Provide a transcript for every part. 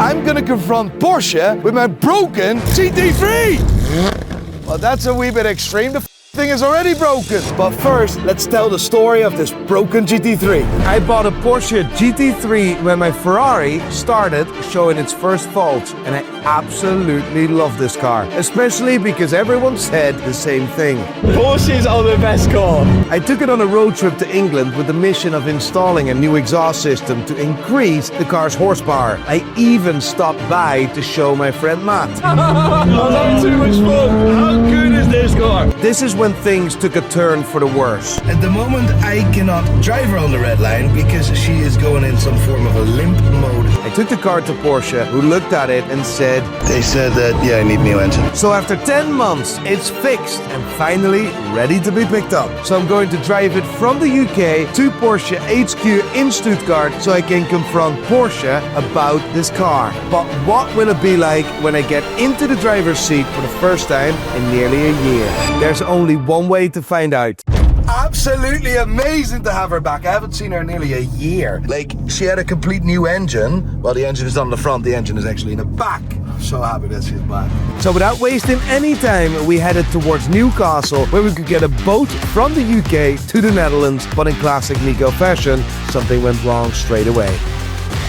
I'm gonna confront Porsche with my broken GT3. Well, that's a wee bit extreme. The thing is already broken. But first, let's tell the story of this broken GT3. I bought a Porsche GT3 when my Ferrari started showing its first faults, and I absolutely love this car, especially because everyone said the same thing. Porsches are the best car. I took it on a road trip to England with the mission of installing a new exhaust system to increase the car's horsepower. I even stopped by to show my friend Matt. I'm having too much fun. How good is this car? This is when things took a turn for the worse. At the moment, I cannot drive her on the red line because she is going in some form of a limp mode. I took the car to Porsche, who looked at it and said, They said that, yeah, I need a new engine. so after 10 months, it's fixed and finally ready to be picked up. So I'm going to drive it from the UK to Porsche HQ in Stuttgart so I can confront Porsche about this car. But what will it be like when I get into the driver's seat for the first time in nearly a year? There's only one way to find out. Absolutely amazing to have her back. I haven't seen her in nearly a year. Like, she had a complete new engine. Well, the engine is on the front, the engine is actually in the back. I'm so happy that she's back. So without wasting any time, we headed towards Newcastle, where we could get a boat from the UK to the Netherlands, but in classic Nico fashion, something went wrong straight away.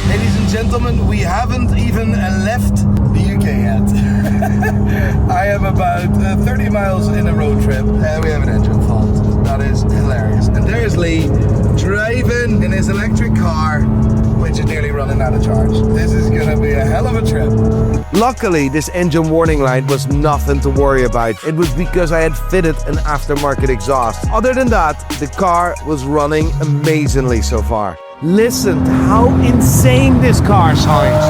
Ladies and gentlemen, we haven't even left the UK yet. I am about 30 miles in a road trip and we have an engine fault. That is hilarious. And there's Lee driving in his electric car, which is nearly running out of charge. This is gonna be a hell of a trip. Luckily, this engine warning light was nothing to worry about. It was because I had fitted an aftermarket exhaust. Other than that, the car was running amazingly so far. Listen to how insane this car sounds.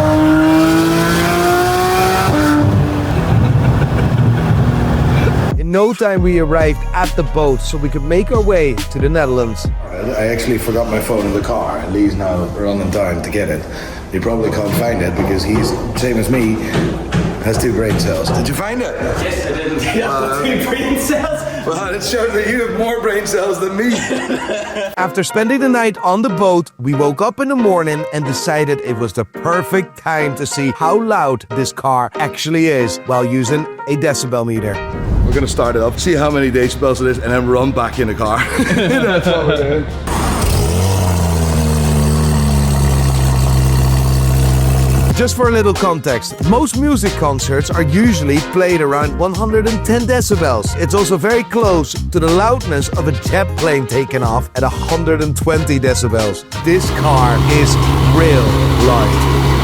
In no time we arrived at the boat so we could make our way to the Netherlands. I actually forgot my phone in the car and Lee's now running time to get it. He probably can't find it because he's, same as me, has 2 brain cells. Did you find it? Yes, I did. Yeah, 2 brain cells. Well, it shows that you have more brain cells than me. After spending the night on the boat, we woke up in the morning and decided it was the perfect time to see how loud this car actually is while using a decibel meter. We're gonna start it up, see how many decibels it is, and then run back in the car. That's what we're doing. Just for a little context, most music concerts are usually played around 110 decibels. It's also very close to the loudness of a jet plane taking off at 120 decibels. This car is real loud.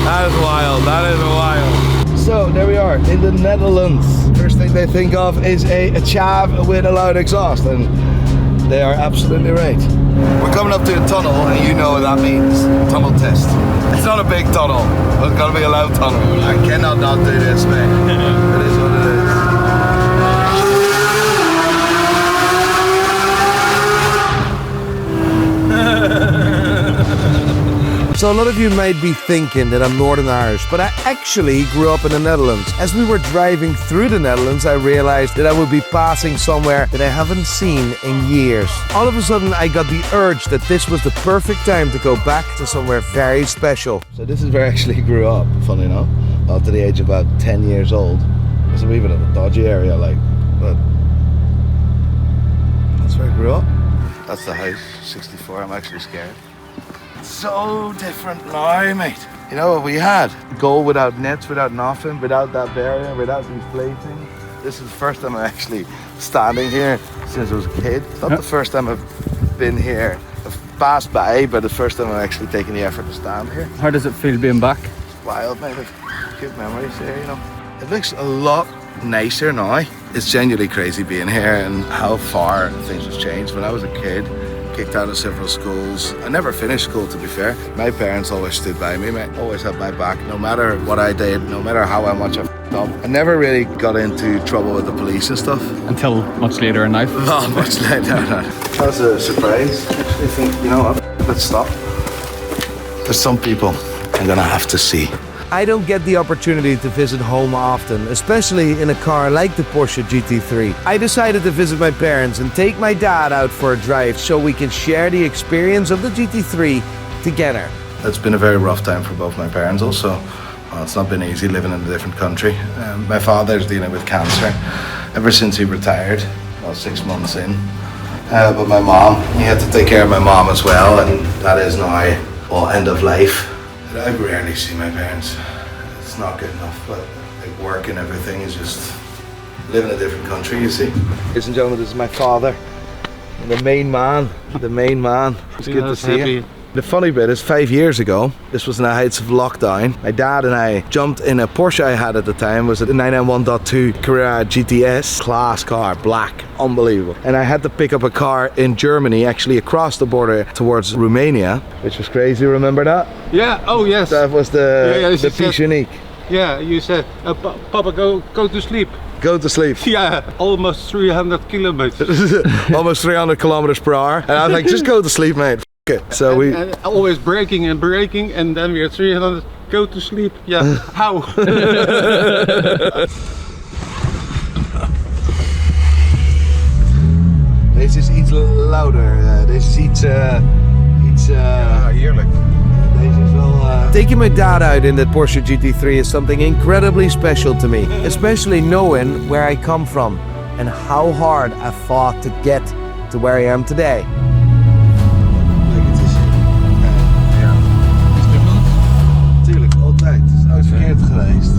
That is wild, that is wild. So there we are in the Netherlands. First thing they think of is a chav with a loud exhaust, and they are absolutely right. We're coming up to a tunnel, and you know what that means. Tunnel test. It's not a big tunnel, but it's gotta be a loud tunnel. I cannot not do this, man. It is what it is. So a lot of you might be thinking that I'm Northern Irish, but I actually grew up in the Netherlands. As we were driving through the Netherlands, I realized that I would be passing somewhere that I haven't seen in years. All of a sudden, I got the urge that this was the perfect time to go back to somewhere very special. So this is where I actually grew up, funny enough. Up to the age of about 10 years old. It's a wee bit of a dodgy area, like, but that's where I grew up. That's the house, 64, I'm actually scared. So different now, mate. You know what we had? Goal without nets, without nothing, without that barrier, without these platings. This is the first time I'm actually standing here since I was a kid. It's not the first time I've been here. I've passed by, but the first time I'm actually taking the effort to stand here. How does it feel being back? It's wild, mate. I've good memories here, you know. It looks a lot nicer now. It's genuinely crazy being here and how far things have changed. When I was a kid, kicked out of several schools. I never finished school, to be fair. My parents always stood by me, mate. Always had my back, no matter what I did, no matter how much I f***ed up. I never really got into trouble with the police and stuff. Until much later in life? Not much later. That was a surprise. I think, you know what, let's stop. There's some people I'm gonna have to see. I don't get the opportunity to visit home often, especially in a car like the Porsche GT3. I decided to visit my parents and take my dad out for a drive so we can share the experience of the GT3 together. It's been a very rough time for both my parents also. Well, it's not been easy living in a different country. My father's dealing with cancer ever since he retired, well, 6 months in. But my mom, he had to take care of my mom as well, and that is now, well, end of life. I rarely see my parents. It's not good enough, but like work and everything is just live in a different country, you see. Ladies and gentlemen, this is my father, the main man. It's good to see you. The funny bit is 5 years ago, this was in the heights of lockdown, my dad and I jumped in a Porsche I had at the time. It was a 991.2 Carrera GTS, class car, black, unbelievable. And I had to pick up a car in Germany, actually across the border towards Romania, which was crazy, remember that? Yeah, oh yes. That was the piece unique. Yeah, you said, Papa, go to sleep. Go to sleep. Yeah, almost 300 kilometers. Almost 300 kilometers per hour. And I was like, just go to sleep, mate. Okay, so and always braking, and then we're 300. Go to sleep. Yeah. How? Deze is iets louder. Deze is iets heerlijk. Deze is wel. Taking my dad out in that Porsche GT3 is something incredibly special to me, especially knowing where I come from and how hard I fought to get to where I am today. Het is nooit verkeerd geweest.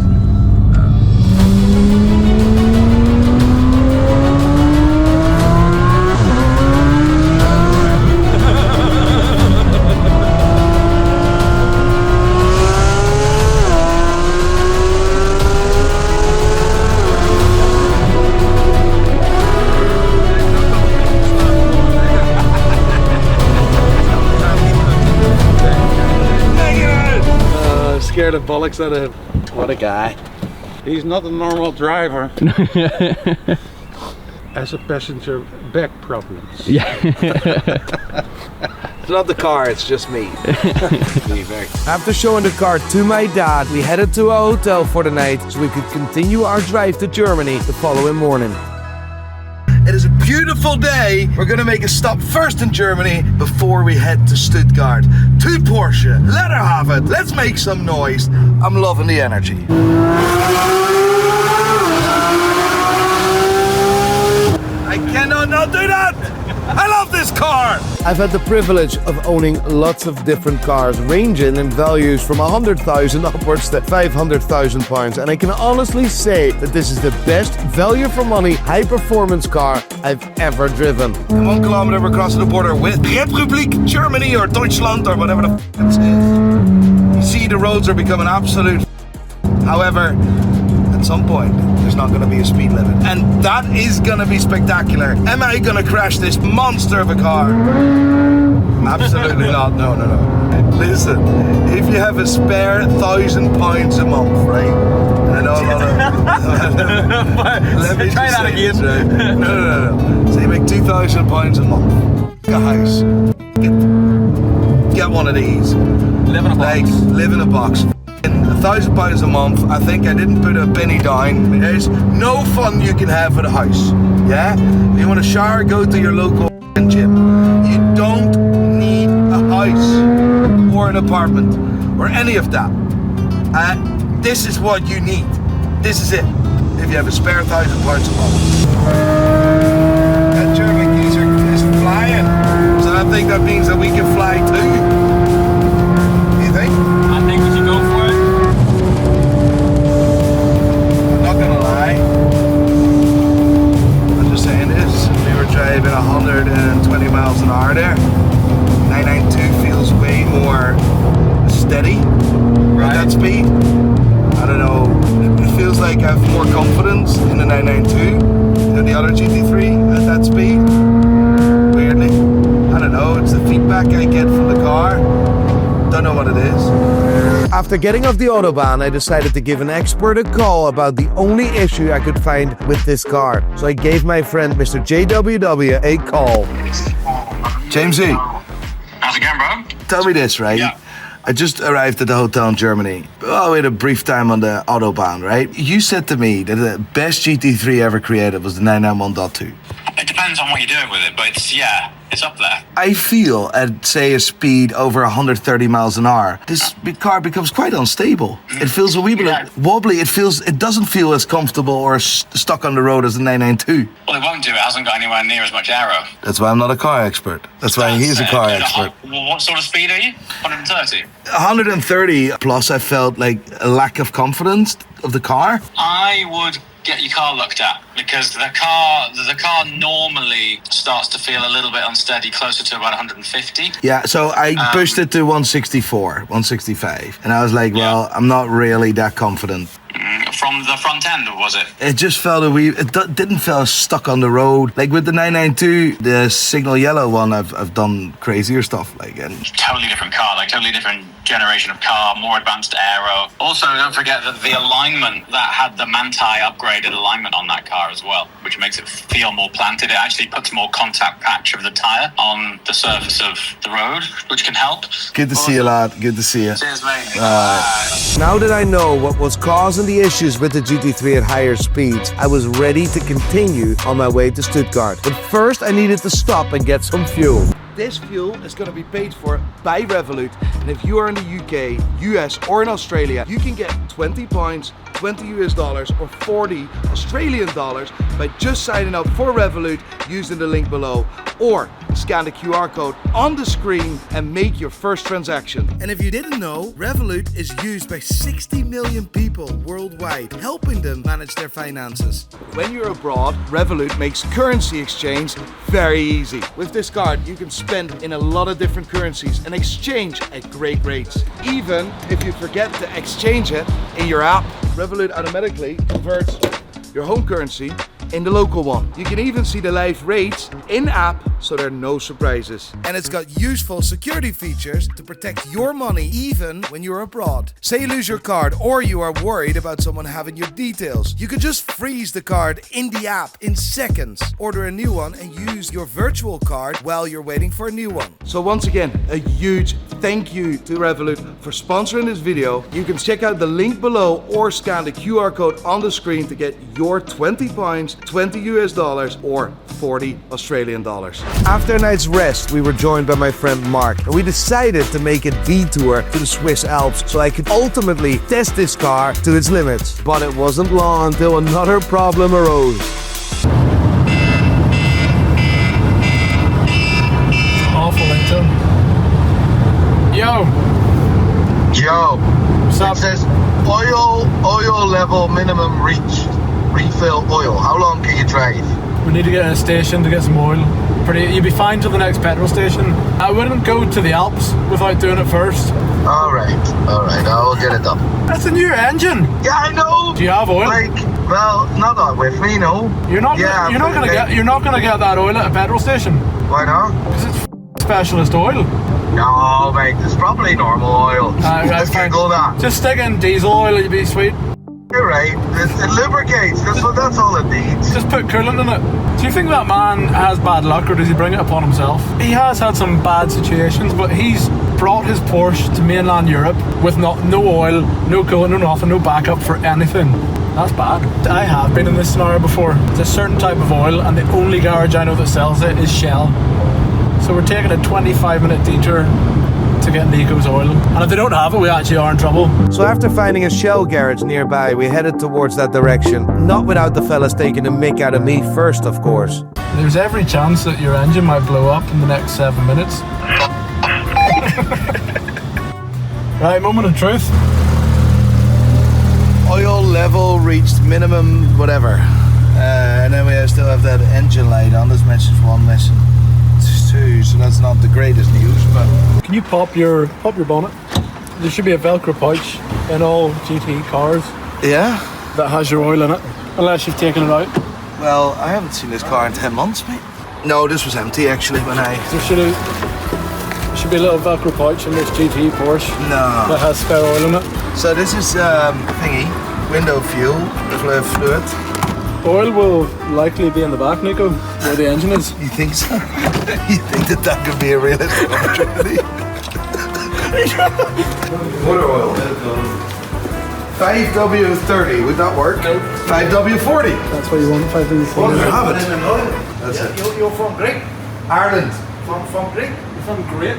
Scared the bollocks out of him. What a guy. He's not a normal driver. As a passenger, back problems. Yeah. It's not the car, it's just me. After showing the car to my dad, we headed to a hotel for the night so we could continue our drive to Germany the following morning. It is a beautiful day. We're gonna make a stop first in Germany before we head to Stuttgart. To Porsche. Let her have it. Let's make some noise. I'm loving the energy. I cannot not do that. I love this car! I've had the privilege of owning lots of different cars, ranging in values from 100,000 upwards to 500,000 pounds, and I can honestly say that this is the best value for money, high performance car I've ever driven. And 1 kilometer we're crossing the border with the Republic, Germany or Deutschland or whatever the f it is. You see the roads are becoming absolute. However, at some point, there's not going to be a speed limit. And that is going to be spectacular. Am I going to crash this monster of a car? Absolutely not. No. Listen, if you have a spare £1,000 a month, right? And I know a lot of... Let me try that again. Right? No. So you make £2,000 a month. A house. Get one of these. Live in a box. Like, live in a box. £1,000 a month. I think I didn't put a penny down. There's no fun you can have at a house. Yeah? If you want to shower, go to your local gym. You don't need a house or an apartment or any of that. This is what you need. This is it. If you have a spare £1,000 a month. That German geezer is flying. So I think that means that we can fly too. You think? I think we should go for it. Not gonna lie, I'm just saying this. We were driving 120 miles an hour there. 992 feels way more steady at that speed. I don't know, it feels like I have more confidence in the 992 than the other GT3 at that speed. Weirdly. I don't know, it's the feedback I get from the car. Don't know what it is. After getting off the Autobahn, I decided to give an expert a call about the only issue I could find with this car. So I gave my friend Mr. JWW a call. Jamesy. How's it going, bro? Tell me this, right? Yeah. I just arrived at the hotel in Germany. Oh, we had a brief time on the Autobahn, right? You said to me that the best GT3 ever created was the 991.2. It depends on what you're doing with it, but it's it's up there. I feel at, say, a speed over 130 miles an hour, this car becomes quite unstable. It feels a wee bit wobbly. It doesn't feel as comfortable or stuck on the road as the 992. Well, it won't do. It hasn't got anywhere near as much aero. That's why I'm not a car expert. That's why he's a car expert. Well, what sort of speed are you? 130? 130 plus I felt like a lack of confidence of the car. I would get your car looked at, because the car normally starts to feel a little bit unsteady closer to about 150. Yeah, so I pushed it to 164, 165, and I was like, well, I'm not really that confident. From the front end, was it? It just felt didn't feel stuck on the road. Like with the 992, the signal yellow one, I've done crazier stuff like. And totally different car, like totally different generation of car, more advanced aero. Also, don't forget that the alignment, that had the Manti upgraded alignment on that car as well, which makes it feel more planted. It actually puts more contact patch of the tyre on the surface of the road, which can help. Good to see you, lad. Good to see you. Cheers, mate. Now that I know what was causing the issues with the GT3 at higher speeds, I was ready to continue on my way to Stuttgart. But first I needed to stop and get some fuel. This fuel is going to be paid for by Revolut, and if you are in the UK, US or in Australia, you can get 20 pounds, 20 US dollars or 40 Australian dollars by just signing up for Revolut using the link below, or scan the QR code on the screen and make your first transaction. And if you didn't know, Revolut is used by 60 million people worldwide, helping them manage their finances. When you're abroad, Revolut makes currency exchange very easy. With this card, you can spend in a lot of different currencies and exchange at great rates. Even if you forget to exchange it in your app, Revolut automatically converts your home currency in the local one. You can even see the live rates in-app, so there are no surprises. And it's got useful security features to protect your money even when you're abroad. Say you lose your card or you are worried about someone having your details. You can just freeze the card in the app in seconds, order a new one and use your virtual card while you're waiting for a new one. So once again, a huge thank you to Revolut for sponsoring this video. You can check out the link below or scan the QR code on the screen to get your 20 pounds, 20 US dollars or 40 Australian dollars. After a night's rest, we were joined by my friend Mark, and we decided to make a detour to the Swiss Alps so I could ultimately test this car to its limits. But it wasn't long until another problem arose. Awful into. Yo. What's up? It says oil level minimum reach. Refill oil. How long can you drive? We need to get in a station to get some oil. You'd be fine till the next petrol station. I wouldn't go to the Alps without doing it first. Alright, I'll get it done. That's a new engine. Yeah, I know. Do you have oil? Well, not that with me, no. You're not gonna get that oil at a petrol station. Why not? Because it's specialist oil. No, mate, it's probably normal oil. Let's fine. go that. Just stick in diesel oil, it'd be sweet. You're right. It lubricates. That's all it needs. Just put coolant in it. Do you think that man has bad luck, or does he bring it upon himself? He has had some bad situations, but he's brought his Porsche to mainland Europe with no oil, no coolant, no nothing, no backup for anything. That's bad. I have been in this scenario before. It's a certain type of oil, and the only garage I know that sells it is Shell. So we're taking a 25-minute detour to get Nico's oil, and if they don't have it, we actually are in trouble. So after finding a Shell garage nearby, we headed towards that direction, not without the fellas taking a mick out of me first, of course. There's every chance that your engine might blow up in the next 7 minutes. Right, moment of truth. Oil level reached minimum whatever, and then we still have that engine light on. This message one message. Two, so that's not the greatest news, but Can you pop your bonnet? There should be a Velcro pouch in all GT cars yeah. that has your oil in it, unless you've taken it out. Well, I haven't seen this car in 10 months, mate. No, this was empty actually when I. There should be a little Velcro pouch in this GT Porsche that has spare oil in it. So this is thingy, window fuel, fluid. Oil will likely be in the back, Nico, where the engine is. You think so? You think that could be a realistic opportunity? Motor oil. 5W30, would that work? Nope. 5W40. That's what you want, 5W40. Oh, you have it. That's it. You're from Great? Ireland. From Greek? From Grape.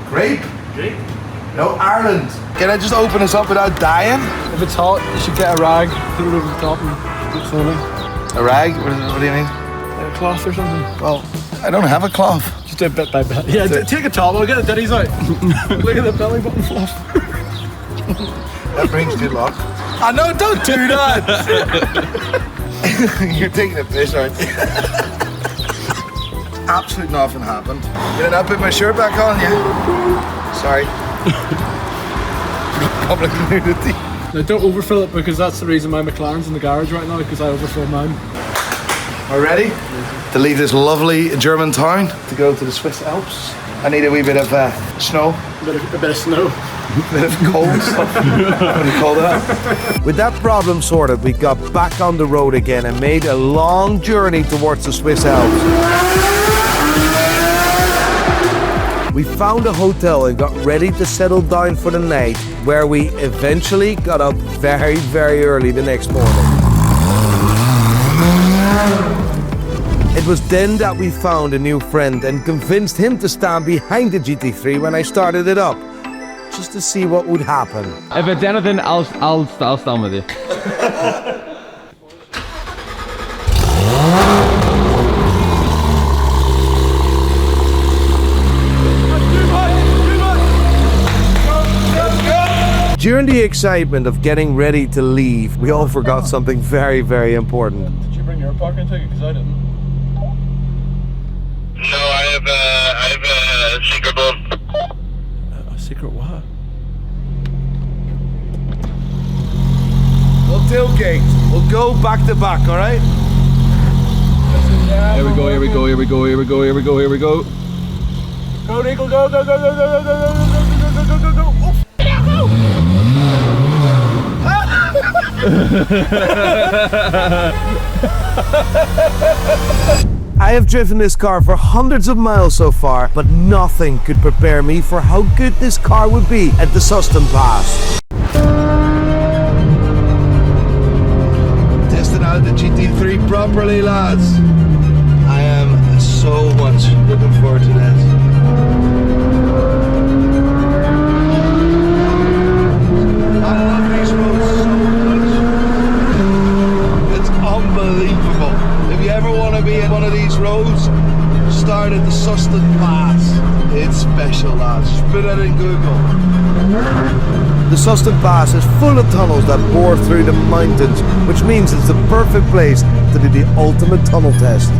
Grape? Grape. No, Ireland. Can I just open this up without dying? If it's hot, you should get a rag, put it over the top and keep slowly. A rag? What do you mean? A cloth or something. Well, I don't have a cloth. Just do it bit by bit. Yeah, take a towel, we'll get the ditties out. Look at the belly button fluff. That brings good luck. I know, don't do that! You're taking a piss, aren't you? Absolutely nothing happened. Did I put my shirt back on? Yeah. Sorry. Public nudity. Now don't overfill it because that's the reason my McLaren's in the garage right now, because I overfilled mine. Are we ready to leave this lovely German town to go to the Swiss Alps? I need a wee bit of snow. A bit of snow. A bit of cold stuff. What do you call that? With that problem sorted, we got back on the road again and made a long journey towards the Swiss Alps. We found a hotel and got ready to settle down for the night, where we eventually got up very, very early the next morning. It was then that we found a new friend and convinced him to stand behind the GT3 when I started it up, just to see what would happen. If it's anything, I'll stand with you. During the excitement of getting ready to leave, we all forgot something very, very important. Did you bring your parking ticket? Because I didn't. No, I have a secret one. A secret what? We'll tailgate. We'll go back to back, all right? Here we go, here we go, here we go, here we go, here we go, here we go. Go, Nico, go, go, go, go, go, go, go, go, go, go, go, go. I have driven this car for hundreds of miles so far, but nothing could prepare me for how good this car would be at the Suston Pass. Testing out the GT3 properly, lads. I am so much looking forward to this. I love these roads so much. It's unbelievable. If you ever want to be in one of these roads, start at the Suston Pass. It's special, lads. Just put it in Google. The Suston Pass is full of tunnels that bore through the mountains, which means it's the perfect place to do the ultimate tunnel test.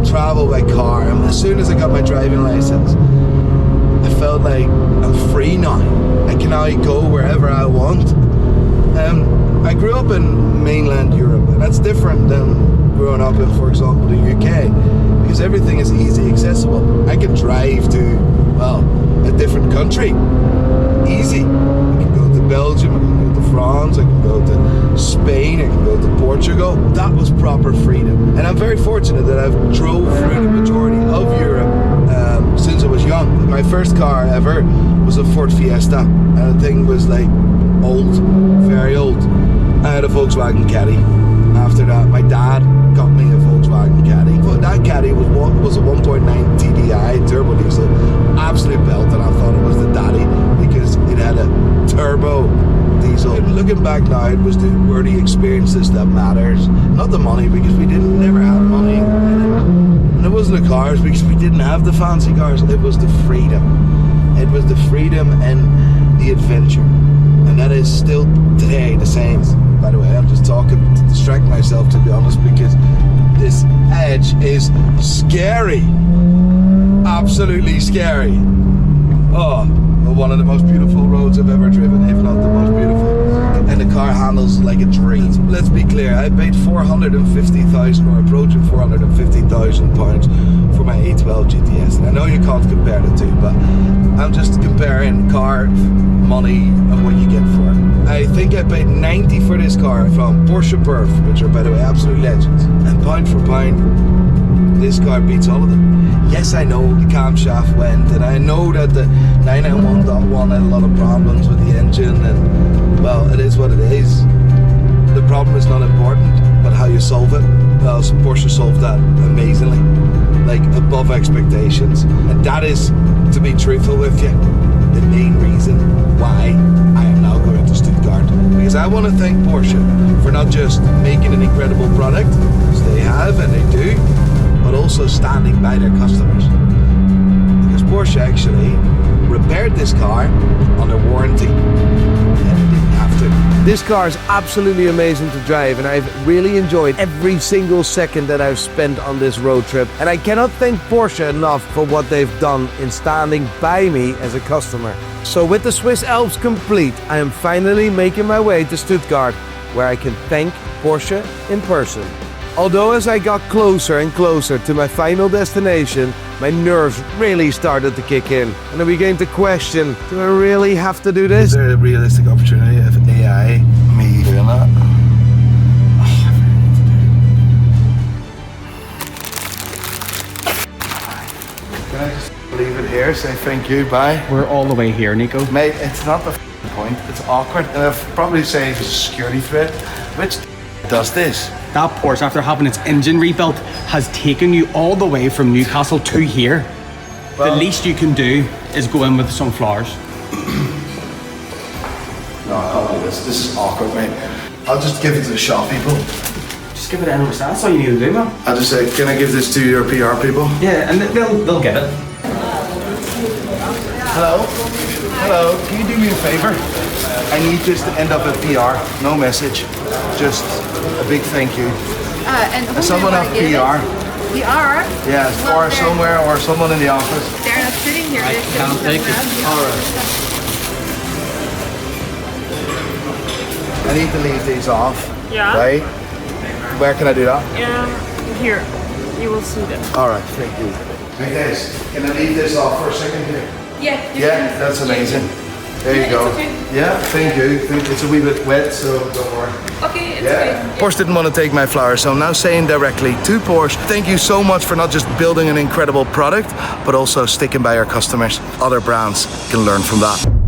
Travel by car, and as soon as I got my driving license, I felt like I'm free now. I can now go wherever I want. I grew up in mainland Europe, and that's different than growing up in, for example, the UK, because everything is easy accessible. I can drive to, well, a different country, easy. I can go to Belgium, I can go to France, I can go to Spain, I can go to Portugal. That was proper freedom, and I'm very fortunate that I've drove through the majority of Europe since I was young. My first car ever was a Ford Fiesta, and the thing was like old, very old. I had a Volkswagen Caddy. After that, my dad got me a Volkswagen Caddy. But that Caddy was a 1.9 TDI turbo diesel, absolute belt, and I thought it was the daddy because it had a turbo diesel. And looking back now, it was the worthy experiences that matters, not the money, because we never had money, and it wasn't the cars because we didn't have the fancy cars. It was the freedom. It was the freedom and the adventure, and that is still today the same. By the way, I'm just talking to distract myself, to be honest, because this edge is scary. Absolutely scary. Oh, well, one of the most beautiful roads I've ever driven, if not the most beautiful. And the car handles like a dream. Let's be clear, I paid 450,000 or approaching 450,000 pounds for my A12 GTS. And I know you can't compare the two, but I'm just comparing car money and what you get for it. I think I paid 90 for this car from Porsche Perf, which are, by the way, absolute legends. And pound for pound, this car beats all of them. Yes, I know the camshaft went, and I know that the 991.1 had a lot of problems with the engine, and well, it is what it is. The problem is not important, but how you solve it. Well, Porsche solved that amazingly, like above expectations. And that is, to be truthful with you, the main reason why I am now going to Stuttgart. Because I want to thank Porsche for not just making an incredible product, as they have and they do, but also standing by their customers. Because Porsche actually repaired this car under warranty, and they didn't have to. This car is absolutely amazing to drive, and I've really enjoyed every single second that I've spent on this road trip. And I cannot thank Porsche enough for what they've done in standing by me as a customer. So with the Swiss Alps complete, I am finally making my way to Stuttgart, where I can thank Porsche in person. Although as I got closer and closer to my final destination, my nerves really started to kick in, and I began to question, do I really have to do this? Is there a realistic opportunity of AI, me doing that? Can I just leave it here, say thank you, bye? We're all the way here, Nico. Mate, it's not the point, it's awkward. And I've probably say it's a security threat. Which does this? That Porsche, after having its engine rebuilt, has taken you all the way from Newcastle to here. Well, the least you can do is go in with some flowers. No, I can't do this. This is awkward, mate. I'll just give it to the shop people. Just give it anyway, that's all you need to do, man. I'll just say, can I give this to your PR people? Yeah, and they'll get it. Hello? Hello, can you do me a favor? I need this to end up at PR, no message. Just a big thank you. And who Someone at PR. PR? Yeah, Well, or somewhere, or someone in the office. They're not sitting here. They're sitting somewhere else. Alright. I need to leave these off. Yeah. Right? Where can I do that? Here. You will see them. Alright, thank you. Hey guys, can I leave this off for a second here? Yeah. Yeah, that's amazing. There you go. It's okay. Yeah, thank you. It's a wee bit wet, so don't worry. Okay, it's Yeah. okay. Porsche didn't want to take my flowers, so I'm now saying directly to Porsche, thank you so much for not just building an incredible product, but also sticking by your customers. Other brands can learn from that.